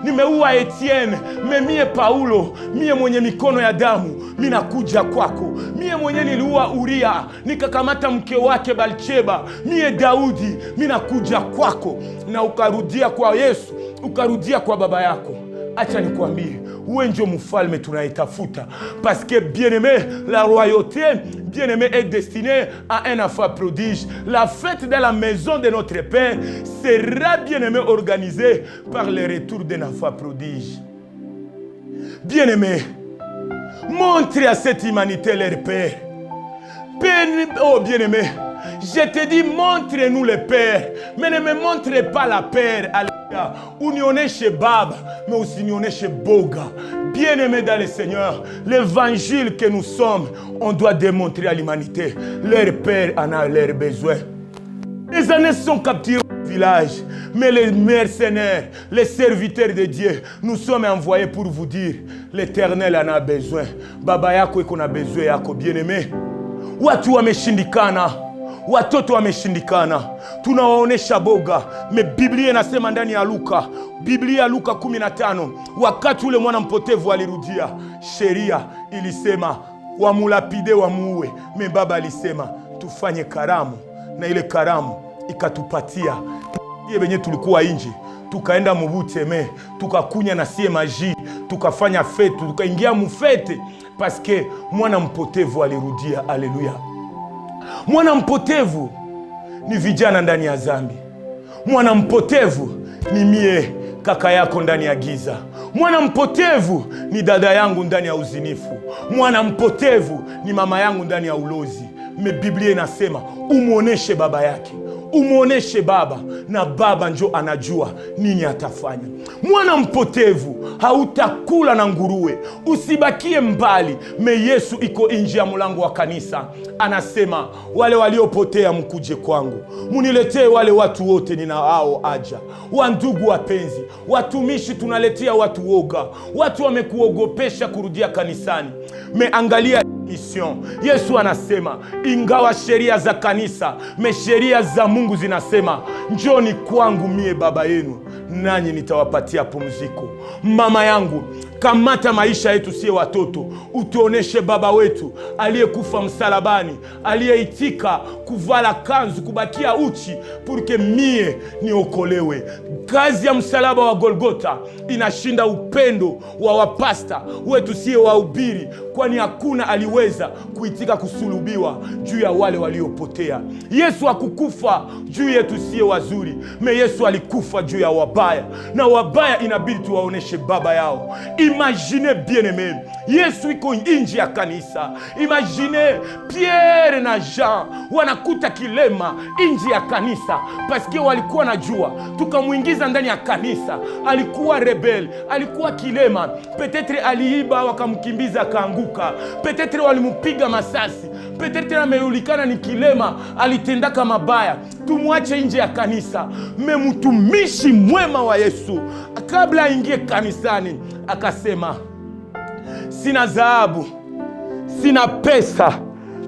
B: Nimeua Etienne. Mie Paulo, mie mwenye mikono ya damu. Mimi nakuja kwako. Mie mwenye niliua Uria, nikakamata mke wake Balcheba. Mie Daudi, mimi nakuja kwako. Na ukarudia kwa Yesu, ukarudia kwa baba yako. Acha nikwambie, wewe ndio mfalme tunayetafuta. Parce que bien-aimé, la royauté, bien-aimé, est destinée à un enfant prodige. La fête de la maison de notre Père sera, bien-aimé, organisée par le retour d'un enfant prodige. Bien-aimé, montre à cette humanité leur Père. Oh bien-aimé, je te dis, montre-nous le Père, mais ne me montre pas la Père. Alléluia. Unioneshe Baba, mais aussi unioneshe Boga. Bien-aimé dans le Seigneur, l'évangile que nous sommes, on doit démontrer à l'humanité. Leur Père en a leurs besoins. Les années sont capturées au village, mais les mercenaires, les serviteurs de Dieu, nous sommes envoyés pour vous dire, l'Éternel en a besoin. Baba yako iko na besoin yako, bien-aimé. Watu wameshindikana, watoto wameshindikana, tunawaonesha boga. Me Biblia inasema ndani ya Luka, Biblia Luka 15, wakati ule mwana mpotevu alirudia, sheria ilisema wamulapide wamuue. Me baba alisema tufanye karamu, na ile karamu ikatupatia ile benye tulikuwa nje. Tukaenda mubuteme, tukakunya na sie maji, tukafanya fete, tukaingia mufete. Parce que mwana mpotevu alirudia. Haleluya. Mwana mpotevu ni vijana ndani ya zambi. Mwana mpotevu ni mie kaka yako ndani ya giza. Mwana mpotevu ni dada yangu ndani ya uzinifu. Mwana mpotevu ni mama yangu ndani ya ulozi. Me Biblia inasema umuoneshe baba yake. Umuoneshe baba, na baba njo anajua nini atafanya. Mwana mpotevu hautakula na nguruwe. Usibakie mbali. Me Yesu iko nje ya mlango wa kanisa. Anasema wale waliopotea mkuje kwangu. Muniletee wale watu wote ninao aja. Wandugu wapenzi, watumishi tunaletea watu woga. Watu wamekuogopesha kurudia kanisani. Me angalia mission. Yesu anasema ingawa sheria za kanisa, me sheria za Mungu zinasema njoni kwangu mie baba yenu, nanyi nitawapatia pumziko. Mama yangu, kamata maisha yetu sie watoto, utuoneshe baba wetu aliyekufa msalabani, aliyeitika kuvala kanzu, kubakia uchi purke mie niokolewe. Kazi ya msalaba wa Golgota inashinda upendo wa wapasta wetu sie wahubiri, kwani hakuna aliweza kuitika kusulubiwa juu ya wale waliopotea. Yesu hakukufa juu yetu sie wazuri, me Yesu alikufa juu ya wabaya, na wabaya inabidi tuwaoneshe baba yao. Imagine bien-aimé, Yesu iko nje ya kanisa. Imagine Pierre na Jean wanakuta kilema nje ya kanisa, paske walikuwa najua tukamuingiza ndani ya kanisa alikuwa rebel, alikuwa kilema. Petetre aliiba wakamkimbiza akaanguka. Petetre walimupiga masasi. Petetre ameulikana ni kilema, alitendaka mabaya. Tumwache nje ya kanisa. Mtumishi mwema wa Yesu kabla aingie kanisani akasema, sina dhahabu, sina pesa,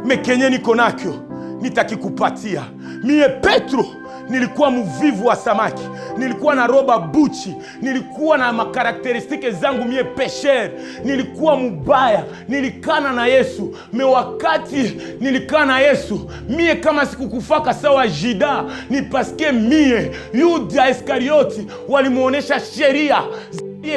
B: mekenye niko nakyo nitakikupatia. Mie Petro nilikuwa mvivu wa samaki, nilikuwa na roba buchi, nilikuwa na makarakteristike zangu mie pesher, nilikuwa mubaya, nilikana na Yesu. Me wakati nilikana na Yesu, mie kama sikukufaka sawa Jida, ni paske mie Yuda Iskarioti walimuonesha sheria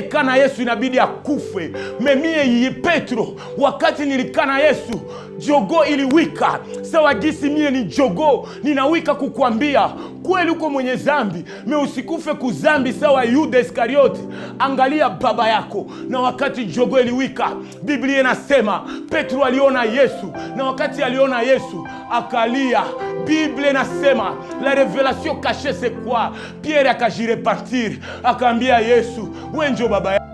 B: kana Yesu inabidi akufe. Memie Petro, wakati nilikana Yesu, jogo iliwika. Sawa gisi mie ni jogo, ninawika kukwambia kweli uko mwenye zambi, me usikufe kuzambi sawa Yuda Iskarioti. Angalia baba yako. Na wakati jogo iliwika, Biblia inasema Petro aliona Yesu, na wakati aliona Yesu akalia. Biblia inasema la révélation cachée c'est quoi? Pierre akajirepartir, akaambia Yesu, wewe ndio baba yangu.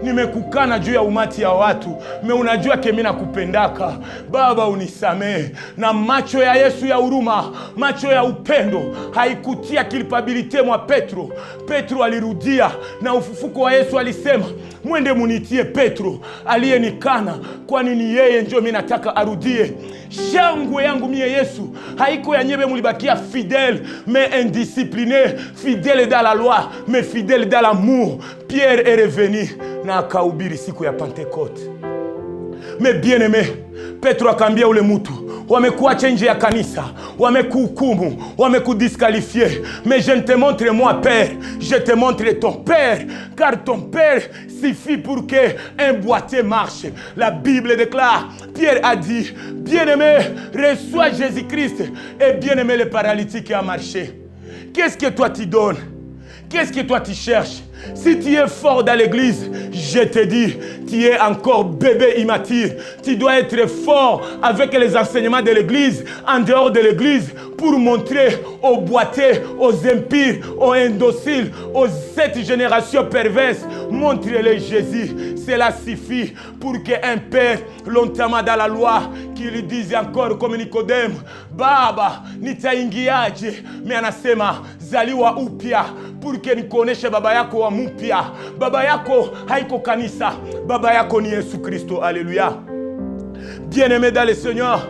B: Nimekukana juu ya umati ya watu, me unajua kemi nakupendaka. Baba unisamehe. Na macho ya Yesu ya huruma, macho ya upendo haikutia culpabilité mwa Petro. Petro alirudia, na ufufuko wa Yesu alisema, mwende munitie Petro aliyenikana, kwani ni yeye ndio mimi nataka arudie. Shangwe yangu mie Yesu haiko ya nyebe mulibakia fidèle mais indiscipliné, fidèle dans la loi mais fidèle dans l'amour. Pierre est revenu na akahubiri siku ya Pentecote. Mais bien aimé, Petro akaambia ule mutu, wamekuacha nje ya kanisa, wamekuhukumu, wamekudisqualifié, mais je ne te montre moi Père, je te montre ton Père, car ton Père suffit pour que un boîtier marche. La Bible déclare, Pierre a dit, bien-aimé, reçois Jésus-Christ, et bien-aimé le paralytique qui a marché. Qu'est-ce que toi tu donnes? Qu'est-ce que toi tu cherches? Si tu es fort dans l'église, je te dis, tu es encore bébé immature. Tu dois être fort avec les enseignements de l'église, en dehors de l'église, pour montrer aux boiteux, aux impies, aux indociles, aux cette génération perverse, montre-les Jésus. Cela suffit pour qu'un père, longtemps dans la loi, qui lui dise encore comme Nicodème, Baba, nitaingiaje? Mais anasema, zaliwa upya, pour que nikoneshe baba yako wa mupya. Baba yako haiko kanisa, baba yako ni Yesu Kristo. Alléluia. Bien-aimé dans le Seigneur,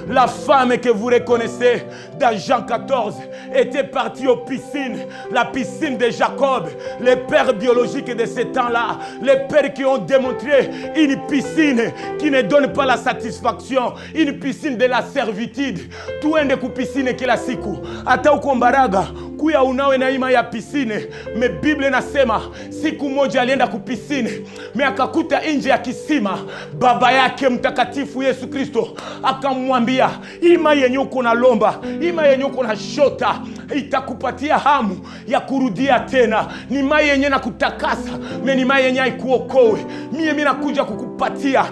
B: la femme que vous reconnaissez dans Jean 14 était partie aux piscines, la piscine de Jacob, les pères biologiques de ce temps-là, les pères qui ont démontré une piscine qui ne donne pas la satisfaction, une piscine de la servitude. Tuende ku piscine kila siku, hata uko Mbaraga kuya unawe na ima ya piscine. Me Biblia nasema siku moja alienda ku piscine, me akakuta nje ya kisima baba yake mtakatifu Yesu Kristo, akamwambia, ima yenye uko na lomba, ima yenye uko na shota, itakupatia hamu ya kurudia tena. Ni mai yenye na kutakasa, me ni mai yenye haikuokoe. Mimi nakuja kukupatia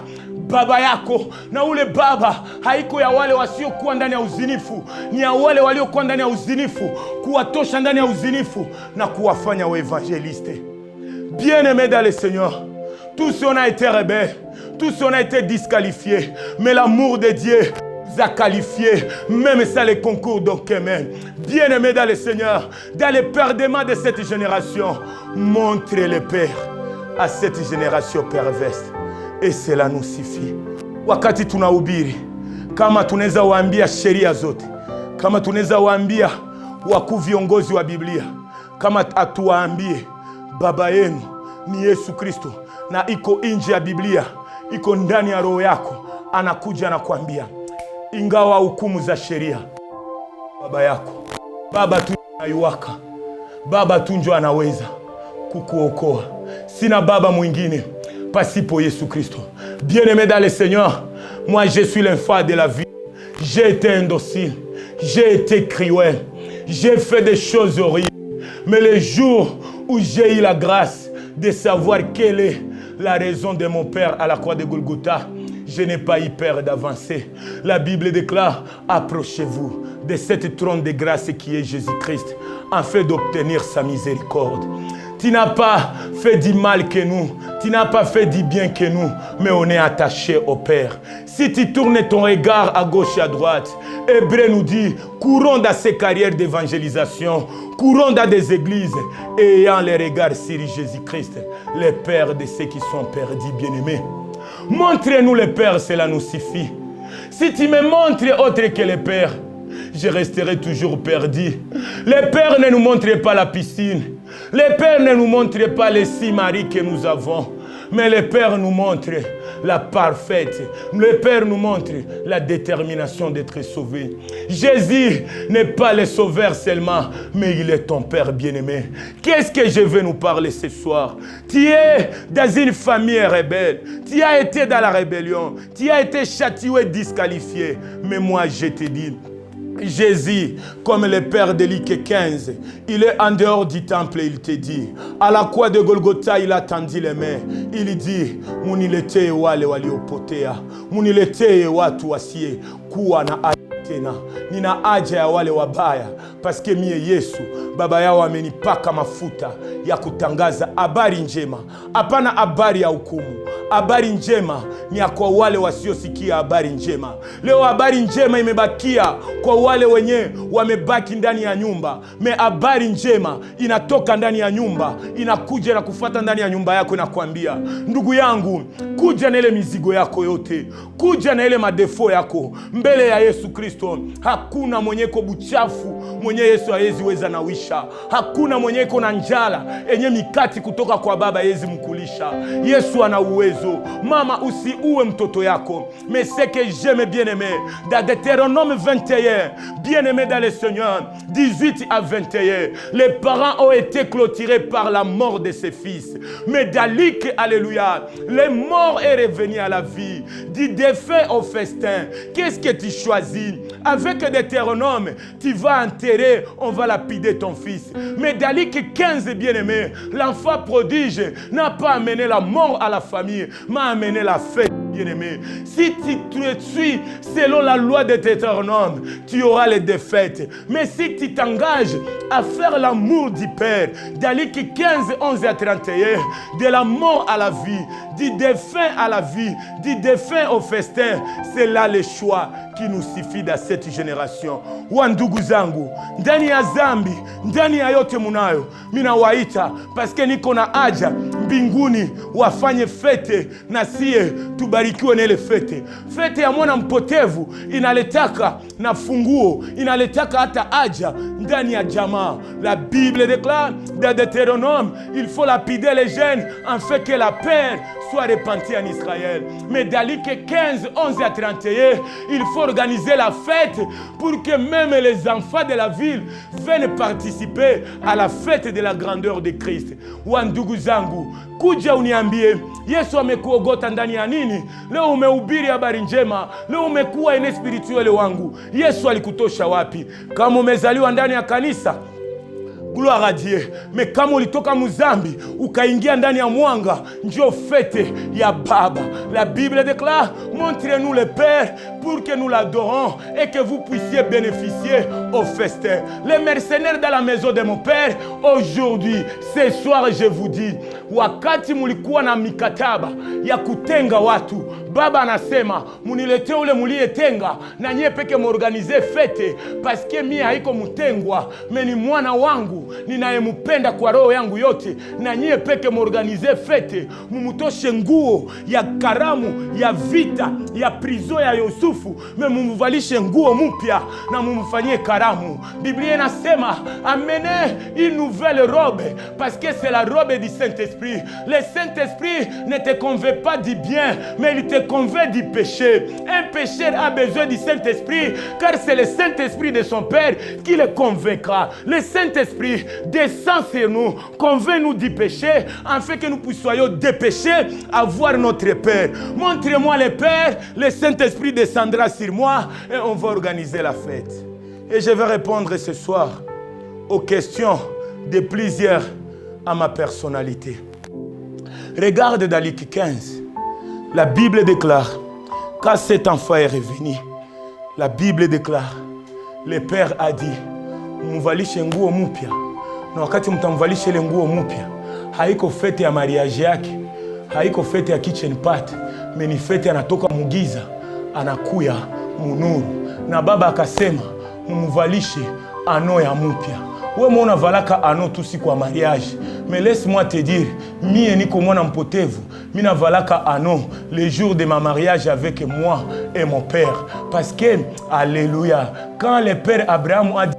B: baba yako. Na ule baba haiko ya wale wasiokuwa ndani ya uzinifu, ni ya wale waliokuwa ndani ya uzinifu, kuwatosha ndani ya uzinifu na kuwafanya waevangeliste. Bien-aimé dans le Seigneur, tous on a été rebelles, tous on a été disqualifiés, mais l'amour de Dieu a qualifié, même ça les concours d'Okemen. Bien-aimé dans le Seigneur, dans le perdement de cette génération, montre le Père à cette génération perverse. Et cela nous suffit. Wakati tunahubiri, kama tunaweza waambia sheria zote, kama tunaweza waambia wakuu viongozi wa Biblia, kama atuwaambie baba yenu ni Yesu Kristo, na iko nje ya Biblia, iko ndani ya roho yako, anakuja na kuambia, ingawa hukumu za sheria, baba yako, baba tu anayuwaka, baba tu ndio anaweza kukuokoa. Sina baba mwingine pasipo Yesu Kristo. Bien-aimé dans le Seigneur, moi je suis l'enfant de la vie. J'ai été indocile, j'ai été cruel, j'ai fait des choses horribles. Mais le jour où j'ai eu la grâce de savoir quelle est la raison de mon Père à la croix de Golgotha, je n'ai pas eu peur d'avancer. La Bible déclare, approchez-vous de cette trône de grâce qui est Jésus-Christ, afin d'obtenir sa miséricorde. Tu n'as pas fait du mal que nous, tu n'as pas fait du bien que nous, mais on est attaché au Père. Si tu tournes ton regard à gauche et à droite, Hébreu nous dit, courons dans ces carrières d'évangélisation, courons dans des églises, ayant les regards sur Jésus-Christ, le Père de ceux qui sont perdus, bien-aimés. Montre-nous le Père, cela nous suffit. Si tu me montres autre que le Père, je resterai toujours perdu. Les pères ne nous montrent pas la piscine. Les pères ne nous montrent pas les 6 maris que nous avons. Mais les pères nous montrent la parfaite. Le Père nous montre la détermination d'être sauvé. Jésus n'est pas le sauveur seulement, mais il est ton Père bien-aimé. Qu'est-ce que je veux nous parler ce soir? Tu es dans une famille rebelle. Tu as été dans la rébellion. Tu as été châtié et disqualifié. Mais moi, je te dis, Jésus, comme le père de Luc 15, il est en dehors du temple et il te dit, à la croix de Golgotha, il a tendu les mains. Il dit, munilete wale waliopotea, munilete watu wasie kuwa na tena. Nina haja ya wale wabaya, paske mie Yesu, baba yao amenipaka mafuta ya kutangaza habari njema. Hapana habari ya hukumu. Habari njema ni ya kwa wale wasiosikia habari njema. Leo habari njema imebakia kwa wale wenye wamebaki ndani ya nyumba. Me habari njema inatoka ndani ya nyumba, inakuja na kufuata ndani ya nyumba yako na kuambia, ndugu yangu, kuja na ile mizigo yako yote, kuja na ile madefo yako mbele ya Yesu Kristo. Hakuna mwenye ko buchafu mwenye Yesu hawezi weza nawisha. Hakuna mwenye ko na njala enye mikati kutoka kwa baba hawezi mkulisha. Yesu ana uwezo. Mama, usiue mtoto yako. Mais ce que j'aime bien aimé, dans Deutéronome 21, bien aimé dans le Seigneur, 18 à 21, les parents ont été clôturés par la mort de ses fils. Mais Dalik, alléluia, les morts est revenu à la vie. Du défunt au festin. Qu'est-ce que tu choisis? Avec Deutéronome, tu vas enterrer, on va lapider ton fils. Mais Dalik 15, bien aimé, l'enfant prodige n'a pas amené la mort à la famille, m'a amené la fête, bien-aimé. Si tu suis selon la loi de Deutéronome, tu auras les défaites. Mais si tu t'engages à faire l'amour du Père, Dalik 15, 11 à 31, de la mort à la vie, du défunt à la vie, du défunt au festin, c'est là le choix qui nous suffit dans cette génération. Wandugu zangu, ndani ya zambi, ndani ya yote munayo, mina waita, paske niko na haja mbinguni wafanye fete na siye tubarikiwe na ile fete. Fete ya mwana mpotevu inaletaka na funguo, inaletaka hata haja ndani ya jamaa. La Bible déclare dans Deutéronome, il faut lapider les jeunes afin que la paix soit répandue en Israël. Mais dans Luc 15, 11 à 31, il faut organiser la fête pour que même les enfants de la ville viennent participer à la fête de la grandeur de Christ. Wandugu zangu, kuja uniambie, Yesu amekuogota ndani ya nini? Leo umehubiri habari njema, leo umekuwa ene spirituele wangu. Yesu alikutosha wapi? Kama umezaliwa ndani ya kanisa, gloire à Dieu. Mais kama ulitoka muzambi ukaingia ndani ya mwanga, njoo fete ya Baba. La Bible déclare, montrez-nous le Père pour que nous l'adorons et que vous puissiez bénéficier au festin. Les mercenaires dans la maison de mon Père, aujourd'hui, ce soir, je vous dis, wakati mulikuwa na mikataba ya kutenga watu, Baba anasema, munilete ule mulietenga na nye peke muorganize fete, paske mie haiko mutengwa, meni mwana wangu, ninayemupenda kwa roho yangu yote, na nye peke muorganize fete, mumutoshe nguo ya karamu, ya vita, ya prizo ya Yusufu, me mumuvalishe nguo mpya na mumufanyie karamu. Biblia inasema, amenez une nouvelle robe, parce que c'est la robe du Saint-Esprit. Le Saint-Esprit ne te convainc pas du bien, mais il te convainc du péché. Un pécheur a besoin du Saint-Esprit, car c'est le Saint-Esprit de son Père qui le convaincra. Le Saint-Esprit descend sur nous, convainc-nous du péché, afin que nous puissions dépêcher à voir notre Père. Montrez-moi le Père, le Saint-Esprit descendra sur moi et on va organiser la fête. Et je vais répondre ce soir aux questions de plusieurs à ma personnalité. Regarde dans Luc 15, la Bible déclare, quand cet enfant est revenu, la Bible déclare, le Père a dit, muvalishe nguo mpya. Na wakati mtamvalishe ile nguo mpya, haiko fete ya mariage yake, haiko fete ya kitchen party, meni fete anatoka mugiza, anakuya munuru. Na baba akasema, mumvalishe ano ya mpya. Wewe mwana valaka ano tu si kwa mariage. Mais laisse-moi te dire, mie niko mwana mpotevu, mina valaka ano le jour de ma mariage avec moi et mon père. Parce que, alléluia, quand le père Abraham a dit,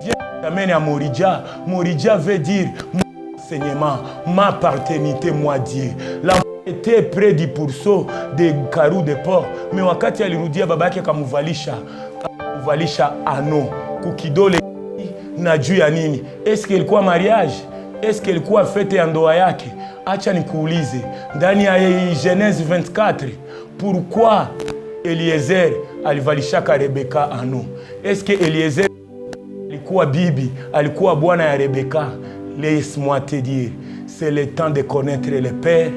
B: viens t'amène à Moridja, Moridja veut dire, mon enseignement, ma paternité, moi Dieu. La était près du pourceau des carreaux de porc. Mais wakati alirudia babake akamuvalisha ano kukidole na juu ya nini? Est-ce qu'il ilikuwa mariage? Est-ce qu'il ilikuwa fete ya ndoa yake? Acha nikuulize, ndani ya Genèse 24, pourquoi Eliezer alivalishaka Rebeka ano? Est-ce que Eliezer alikuwa bibi, alikuwa bwana ya Rebeka? Laisse-moi te dire, c'est le temps de connaître le Père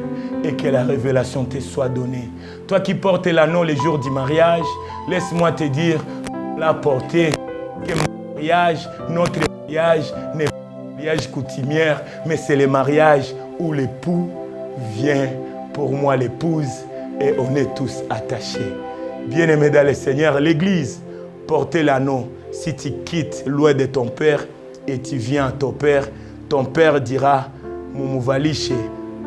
B: et que la révélation te soit donnée. Toi qui portes l'anneau le jour du mariage, laisse-moi te dire, la porter, que notre mariage n'est pas un mariage coutumier, mais c'est le mariage où l'époux vient pour moi l'épouse et on est tous attachés. Bien-aimés dans le Seigneur, l'Église, portez l'anneau. Si tu quittes loin de ton Père et tu viens à ton Père dira, mumuvalishe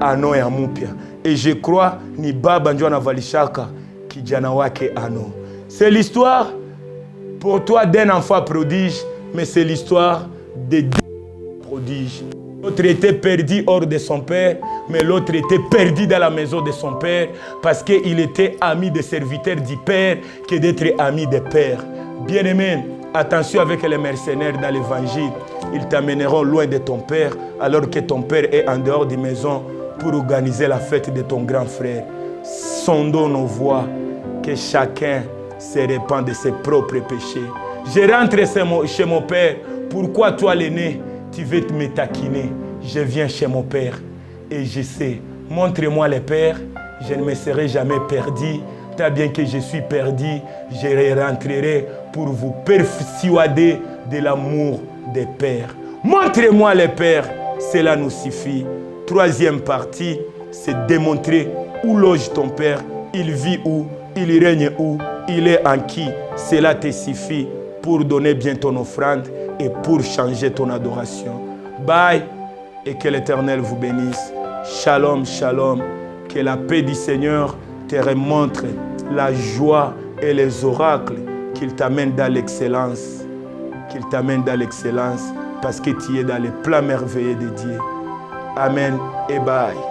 B: ano ya mupya. Et je crois ni baba ndio anavalishaka kijana wake ano. C'est l'histoire pour toi d'un enfant prodige, mais c'est l'histoire de deux prodiges. L'autre était perdu hors de son père, mais l'autre était perdu dans la maison de son père parce qu'il était ami des serviteurs du père que d'être ami des pères. Bien-aimé, attention avec les mercenaires dans l'évangile. Ils t'amèneront loin de ton père alors que ton père est en dehors des maisons pour organiser la fête de ton grand frère. Sondons nos voies, que chacun se répand de ses propres péchés. Je rentre chez mon père. Pourquoi toi l'aîné, tu veux me taquiner? Je viens chez mon père et je sais, montre-moi le père, je ne me serai jamais perdu. Tant bien que je suis perdu, je rentrerai pour vous persuader de l'amour des pères. Montrez-moi le père, cela nous suffit. Troisième partie, c'est démontrer où loge ton père, il vit où, il règne où, il est en qui. Cela te suffit pour donner bien ton offrande et pour changer ton adoration. Bye et que l'Éternel vous bénisse. Shalom, shalom. Que la paix du Seigneur te remontre la joie et les oracles qu'il t'amène dans l'excellence. Qu'il t'amène dans l'excellence parce que tu es dans les plans merveilleux de Dieu. Amen et bye.